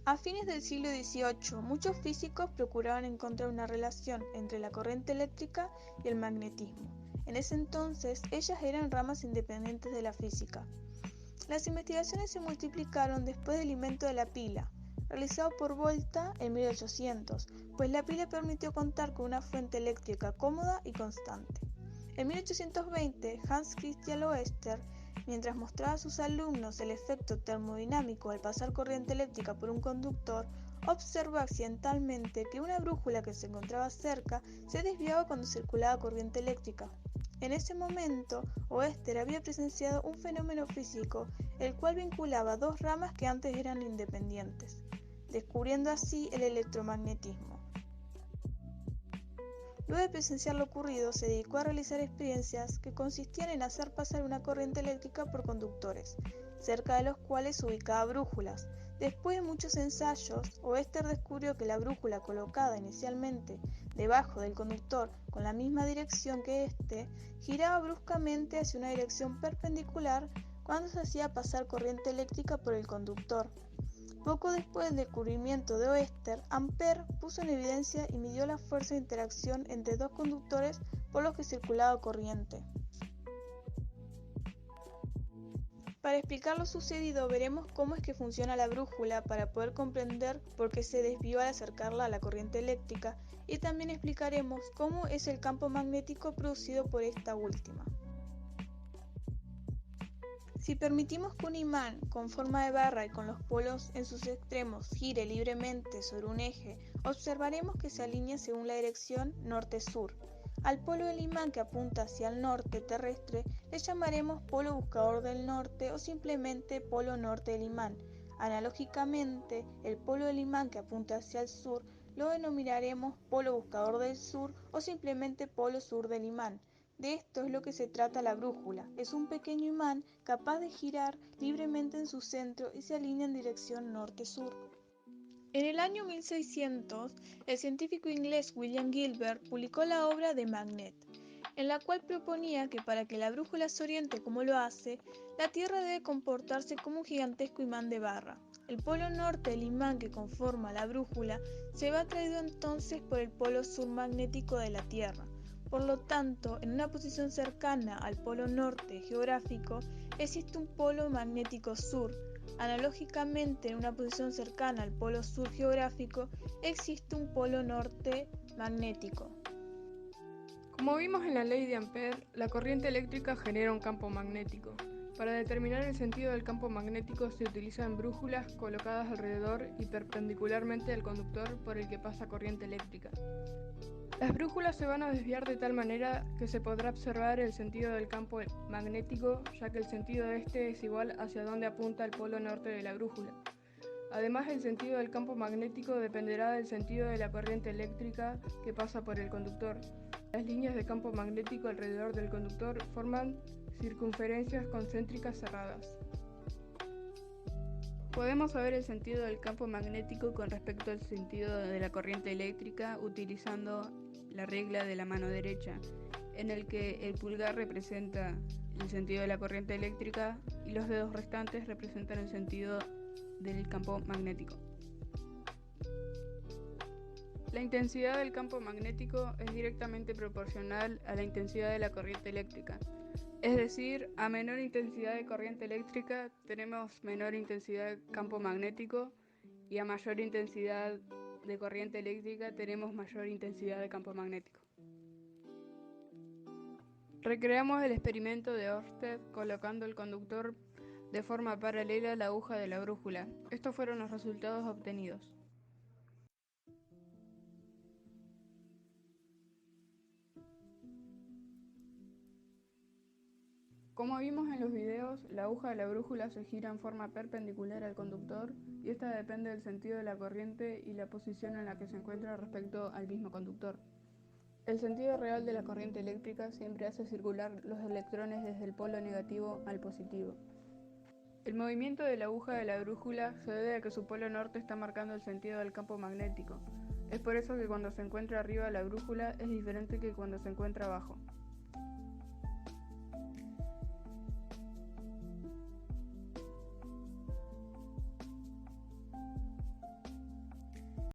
A fines del siglo XVIII, muchos físicos procuraban encontrar una relación entre la corriente eléctrica y el magnetismo. En ese entonces, ellas eran ramas independientes de la física. Las investigaciones se multiplicaron después del invento de la pila, realizado por Volta en 1800, pues la pila permitió contar con una fuente eléctrica cómoda y constante. En 1820, Hans Christian Oester, mientras mostraba a sus alumnos el efecto termodinámico al pasar corriente eléctrica por un conductor, observó accidentalmente que una brújula que se encontraba cerca se desviaba cuando circulaba corriente eléctrica. En ese momento, Oester había presenciado un fenómeno físico, el cual vinculaba dos ramas que antes eran independientes, descubriendo así el electromagnetismo. Luego de presenciar lo ocurrido, se dedicó a realizar experiencias que consistían en hacer pasar una corriente eléctrica por conductores, cerca de los cuales ubicaba brújulas. Después de muchos ensayos, Oester descubrió que la brújula colocada inicialmente debajo del conductor con la misma dirección que éste, giraba bruscamente hacia una dirección perpendicular cuando se hacía pasar corriente eléctrica por el conductor. Poco después del descubrimiento de Oester, Ampère puso en evidencia y midió la fuerza de interacción entre dos conductores por los que circulaba corriente. Para explicar lo sucedido, veremos cómo es que funciona la brújula para poder comprender por qué se desvió al acercarla a la corriente eléctrica, y también explicaremos cómo es el campo magnético producido por esta última. Si permitimos que un imán con forma de barra y con los polos en sus extremos gire libremente sobre un eje, observaremos que se alinea según la dirección norte-sur. Al polo del imán que apunta hacia el norte terrestre le llamaremos polo buscador del norte o simplemente polo norte del imán. Analógicamente, el polo del imán que apunta hacia el sur lo denominaremos polo buscador del sur o simplemente polo sur del imán. De esto es lo que se trata la brújula. Es un pequeño imán capaz de girar libremente en su centro y se alinea en dirección norte-sur. En el año 1600, el científico inglés William Gilbert publicó la obra The Magnet, en la cual proponía que para que la brújula se oriente como lo hace, la Tierra debe comportarse como un gigantesco imán de barra. El polo norte del imán que conforma la brújula se ve atraído entonces por el polo sur magnético de la Tierra. Por lo tanto, en una posición cercana al polo norte geográfico existe un polo magnético sur. Analógicamente, en una posición cercana al polo sur geográfico existe un polo norte magnético. Como vimos en la ley de Ampère, la corriente eléctrica genera un campo magnético. Para determinar el sentido del campo magnético se utilizan brújulas colocadas alrededor y perpendicularmente al conductor por el que pasa corriente eléctrica. Las brújulas se van a desviar de tal manera que se podrá observar el sentido del campo magnético, ya que el sentido de este es igual hacia donde apunta el polo norte de la brújula. Además, el sentido del campo magnético dependerá del sentido de la corriente eléctrica que pasa por el conductor. Las líneas de campo magnético alrededor del conductor forman circunferencias concéntricas cerradas. Podemos saber el sentido del campo magnético con respecto al sentido de la corriente eléctrica utilizando la regla de la mano derecha, en el que el pulgar representa el sentido de la corriente eléctrica y los dedos restantes representan el sentido del campo magnético. La intensidad del campo magnético es directamente proporcional a la intensidad de la corriente eléctrica. Es decir, a menor intensidad de corriente eléctrica tenemos menor intensidad de campo magnético y a mayor intensidad de corriente eléctrica tenemos mayor intensidad de campo magnético. Recreamos el experimento de Ørsted colocando el conductor de forma paralela a la aguja de la brújula. Estos fueron los resultados obtenidos. Como vimos en los videos, la aguja de la brújula se gira en forma perpendicular al conductor y esta depende del sentido de la corriente y la posición en la que se encuentra respecto al mismo conductor. El sentido real de la corriente eléctrica siempre hace circular los electrones desde el polo negativo al positivo. El movimiento de la aguja de la brújula se debe a que su polo norte está marcando el sentido del campo magnético. Es por eso que cuando se encuentra arriba la brújula es diferente que cuando se encuentra abajo.